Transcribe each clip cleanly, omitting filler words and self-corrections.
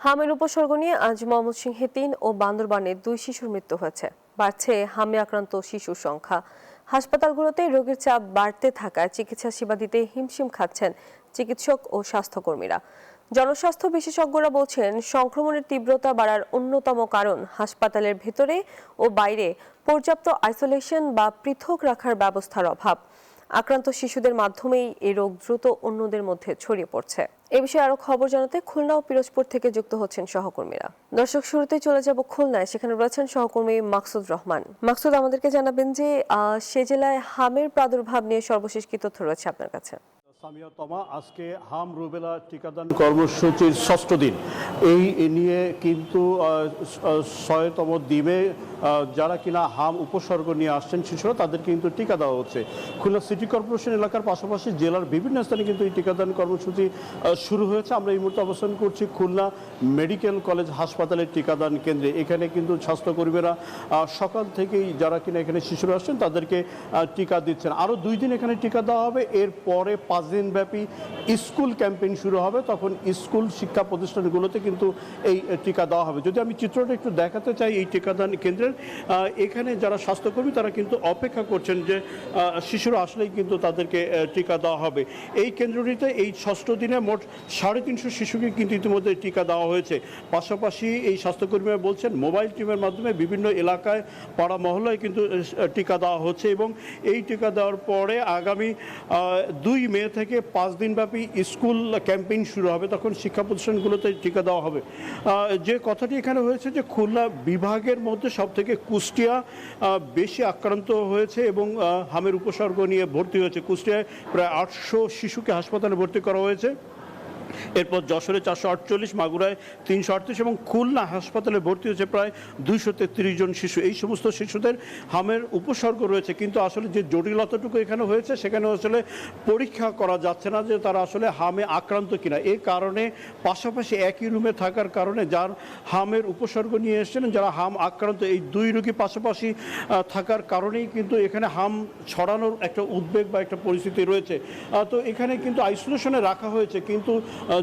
হামের উপসর্গ নিয়ে আজ ময়মনসিংহে ৩ ও বান্দরবানে ২ শিশুর মৃত্যু হয়েছে। বাড়ছে হামে আক্রান্ত শিশুর সংখ্যা। হাসপাতালগুলোতে রোগীর চাপ বাড়তে থাকায় চিকিৎসা সেবা দিতে হিমশিম খাচ্ছেন চিকিৎসক ও স্বাস্থ্যকর্মীরা। জনস্বাস্থ্য বিশেষজ্ঞরা বলছেন, সংক্রমণের তীব্রতা বাড়ার অন্যতম কারণ হাসপাতালের ভেতরে ও বাইরে পর্যাপ্ত আইসোলেশন বা পৃথক রাখার ব্যবস্থার অভাব। আক্রান্ত শিশুদের মাধ্যমেই এই রোগ দ্রুত অন্যদের মধ্যে ছড়িয়ে পড়ছে। এ বিষয়ে আরো খবর জানাতে খুলনা ও পিরোজপুর থেকে যুক্ত হচ্ছেন সহকর্মীরা। দর্শক, শুরুতেই চলে যাব খুলনায়। সেখানে রয়েছেন সহকর্মী মাকসুদ রহমান। মাকসুদ, আমাদেরকে জানাবেন যে সে জেলায় হামের প্রাদুর্ভাব নিয়ে সর্বশেষ কি তথ্য রয়েছে আপনার কাছে? সামিয়া তমা, আজকে হাম রুবেলা টিকাদান কর্মসূচির ৬ষ্ঠ দিন। এই নিয়ে কিন্তু ৬০তম দিনে যারা কিনা হাম উপসর্গ নিয়ে আসছেন শিশুরা, তাদের কিন্তু টিকা দেওয়া হচ্ছে। খুলনা সিটি কর্পোরেশন এলাকার পাশাপাশি জেলার বিভিন্ন স্থানে কিন্তু এই টিকাদান কর্মসূচি শুরু হয়েছে। আমরা এই মুহূর্তে অবস্থান করছি খুলনা মেডিকেল কলেজ হাসপাতালের টিকাদান কেন্দ্রে। এখানে কিন্তু স্বাস্থ্যকর্মীরা সকাল থেকেই যারা কিনা এখানে শিশুরা আসছেন তাদেরকে টিকা দিচ্ছেন। আরও 2 দিন এখানে টিকা দেওয়া হবে। এরপরে 5 দিনব্যাপী স্কুল ক্যাম্পেইন শুরু হবে। তখন স্কুল শিক্ষা প্রতিষ্ঠানগুলোতে কিন্তু এই টিকা দেওয়া হবে। যদি আমি চিত্রটা একটু দেখাতে চাই এই টিকাদান কেন্দ্রের, এখানে যারা স্বাস্থ্যকর্মী তারা কিন্তু অপেক্ষা করছেন যে শিশুরা আসলেই কিন্তু তাদেরকে টিকা দেওয়া হবে। এই কেন্দ্রটিতে এই 6ষ্ঠ দিনে মোট 350 শিশুকে কিন্তু ইতিমধ্যে টিকা দেওয়া হয়েছে। পাশাপাশি এই স্বাস্থ্যকর্মীরা বলছেন মোবাইল টিমের মাধ্যমে বিভিন্ন এলাকায় পাড়া মহল্লায় কিন্তু টিকা দেওয়া হচ্ছে এবং এই টিকা দেওয়ার পরে আগামী 2 মে থেকে 5 দিনব্যাপী স্কুল ক্যাম্পেইন শুরু হবে। তখন শিক্ষা প্রতিষ্ঠানগুলোতে টিকা দেওয়া হবে। যে কথাটি এখানে হয়েছে যে খুলনা বিভাগের মধ্যে সবথেকে কুষ্টিয়া বেশি আক্রান্ত হয়েছে এবং হামের উপসর্গ নিয়ে ভর্তি হয়েছে। কুষ্টিয়ায় প্রায় 800 শিশুকে হাসপাতালে ভর্তি করা হয়েছে। এরপর যশোরে 448, মাগুরায় 338 এবং খুলনা হাসপাতালে ভর্তি হয়েছে প্রায় 233 জন শিশু। এই সমস্ত শিশুদের হামের উপসর্গ রয়েছে, কিন্তু আসলে যে জটিলতাটুকু এখানে হয়েছে সেখানে আসলে পরীক্ষা করা যাচ্ছে না যে তারা আসলে হামে আক্রান্ত কিনা। এই কারণে পাশাপাশি একই রুমে থাকার কারণে যার হামের উপসর্গ নিয়ে এসেছেন, যারা হাম আক্রান্ত, এই 2 রোগী পাশাপাশি থাকার কারণেই কিন্তু এখানে হাম ছড়ানোর একটা উদ্বেগ বা একটা পরিস্থিতি রয়েছে। তো এখানে কিন্তু আইসোলেশনে রাখা হয়েছে, কিন্তু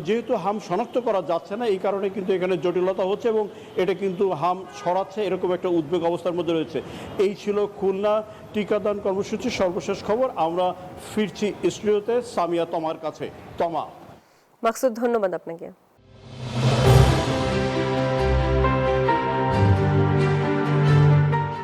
যেহেতু হাম শনাক্ত করা যাচ্ছে না এই কারণে কিন্তু এখানে জটিলতা হচ্ছে এবং এটা কিন্তু হাম ছড়াচ্ছে, এরকম একটা উদ্বেগ অবস্থার মধ্যে রয়েছে। এই ছিল খুলনা টিকাদান কর্মসূচির সর্বশেষ খবর। আমরা ফিরছি স্টুডিওতে সামিয়া তমার কাছে। তমা। মাকসুদ, ধন্যবাদ আপনাকে।